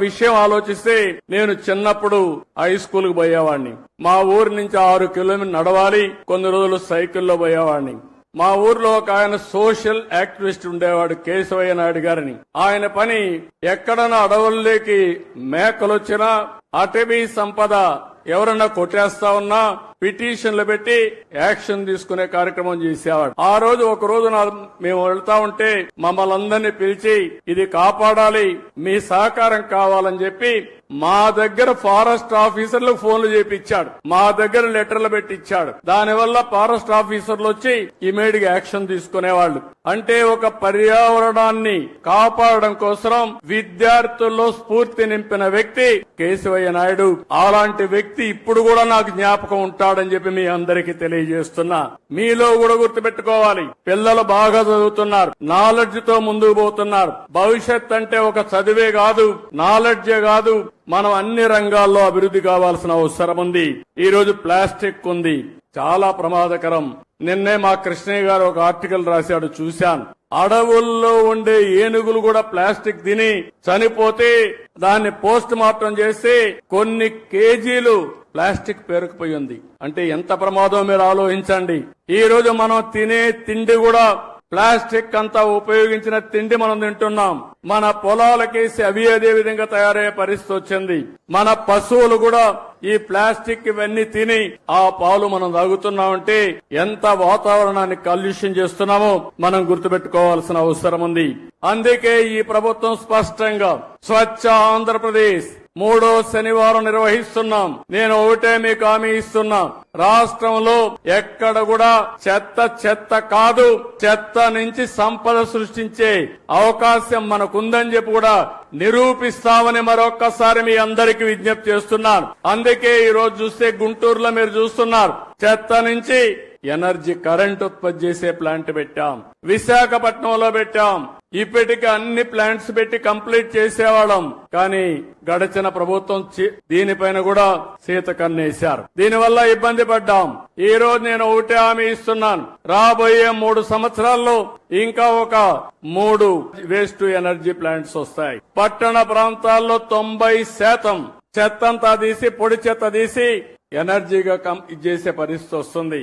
విషయం ఆలోచిస్తే నేను చిన్నప్పుడు హై స్కూల్ కు పోయేవాడిని. మా ఊరి నుంచి 6 కిలోమీటర్లు నడవాలి, కొన్ని రోజులు సైకిల్లో పోయేవాడిని. మా ఊర్లో ఒక ఆయన సోషల్ యాక్టివిస్ట్ ఉండేవాడు, కేశవయ్య నాయుడు గారిని. ఆయన పని ఎక్కడన్నా అడవుల్లోకి మేకలొచ్చినా అటవీ సంపద ఎవరన్నా కొట్టేస్తా ఉన్నా పిటిషన్లు పెట్టి యాక్షన్ తీసుకునే కార్యక్రమం చేసేవాడు. ఆ రోజు ఒక రోజు మేము వెళ్తా ఉంటే మమ్మల్ని అందరినీ పిలిచి ఇది కాపాడాలి, మీ సహకారం కావాలని చెప్పి మా దగ్గర ఫారెస్ట్ ఆఫీసర్లకు ఫోన్లు చేపించాడు, మా దగ్గర లెటర్లు పెట్టించాడు. దానివల్ల ఫారెస్ట్ ఆఫీసర్లు వచ్చి ఇమీడియట్ గా యాక్షన్ తీసుకునేవాళ్లు. అంటే ఒక పర్యావరణాన్ని కాపాడడం కోసం విద్యార్థుల్లో స్ఫూర్తి నింపిన వ్యక్తి కేశవయ్య నాయుడు. అలాంటి వ్యక్తి ఇప్పుడు కూడా నాకు జ్ఞాపకం ఉంటాడని చెప్పి మీ అందరికీ తెలియజేస్తున్నా. మీలో కూడా గుర్తుపెట్టుకోవాలి, పిల్లలు బాగా చదువుతున్నారు, నాలెడ్జ్ తో ముందుకు పోతున్నారు. భవిష్యత్ అంటే ఒక చదివే కాదు, నాలెడ్జే కాదు, మనం అన్ని రంగాల్లో అభివృద్ధి కావాల్సిన అవసరం ఉంది. ఈ రోజు ప్లాస్టిక్ ఉంది, చాలా ప్రమాదకరం. నిన్నే మా కృష్ణయ్య గారు ఒక ఆర్టికల్ రాశాడు, చూశాను. అడవుల్లో ఉండే ఏనుగులు కూడా ప్లాస్టిక్ తిని చనిపోతే దాన్ని పోస్ట్ మార్టం చేసి కొన్ని కేజీలు ప్లాస్టిక్ పేరుకుపోయింది. అంటే ఎంత ప్రమాదం మీరు ఆలోచించండి. ఈ రోజు మనం తినే తిండి కూడా ప్లాస్టిక్ అంతా ఉపయోగించిన తిండి మనం తింటున్నాం. మన పొలాలకేసి అవి అదే విధంగా తయారయ్యే పరిస్థితి వచ్చింది. మన పశువులు కూడా ఈ ప్లాస్టిక్ ఇవన్నీ తిని ఆ పాలు మనం తాగుతున్నామంటే ఎంత వాతావరణాన్ని కాలుష్యం చేస్తున్నామో మనం గుర్తుపెట్టుకోవాల్సిన అవసరం ఉంది. అందుకే ఈ ప్రభుత్వం స్పష్టంగా స్వచ్ఛ ఆంధ్రప్రదేశ్ 3వ శనివారం నిర్వహిస్తున్నాం. నేను ఒకటే మీకు హామీ ఇస్తున్నా, రాష్ట్రంలో ఎక్కడ కూడా చెత్త కాదు, చెత్త నుంచి సంపద సృష్టించే అవకాశం మనకుందని చెప్పి కూడా నిరూపిస్తామని మరొక్కసారి మీ అందరికీ విజ్ఞప్తి చేస్తున్నాను. అందుకే ఈ రోజు చూస్తే గుంటూరులో మీరు చూస్తున్నారు, చెత్త నుంచి ఎనర్జీ కరెంట్ ఉత్పత్తి చేసే ప్లాంట్ పెట్టాం, విశాఖపట్నంలో పెట్టాం. ఇప్పటికి అన్ని ప్లాంట్స్ పెట్టి కంప్లీట్ చేసేవాళ్ళం, కానీ గడిచిన ప్రభుత్వం దీనిపైన కూడా సీత కన్నేశారు. దీనివల్ల ఇబ్బంది పడ్డాం. ఈ రోజు నేను ఒకటే హామీ ఇస్తున్నాను, రాబోయే 3 సంవత్సరాల్లో ఇంకా ఒక 3 వేస్ట్ ఎనర్జీ ప్లాంట్స్ వస్తాయి. పట్టణ ప్రాంతాల్లో 90% చెత్తంతా తీసి పొడి చెత్త తీసి ఎనర్జీగా చేసే పరిస్థితి వస్తుంది.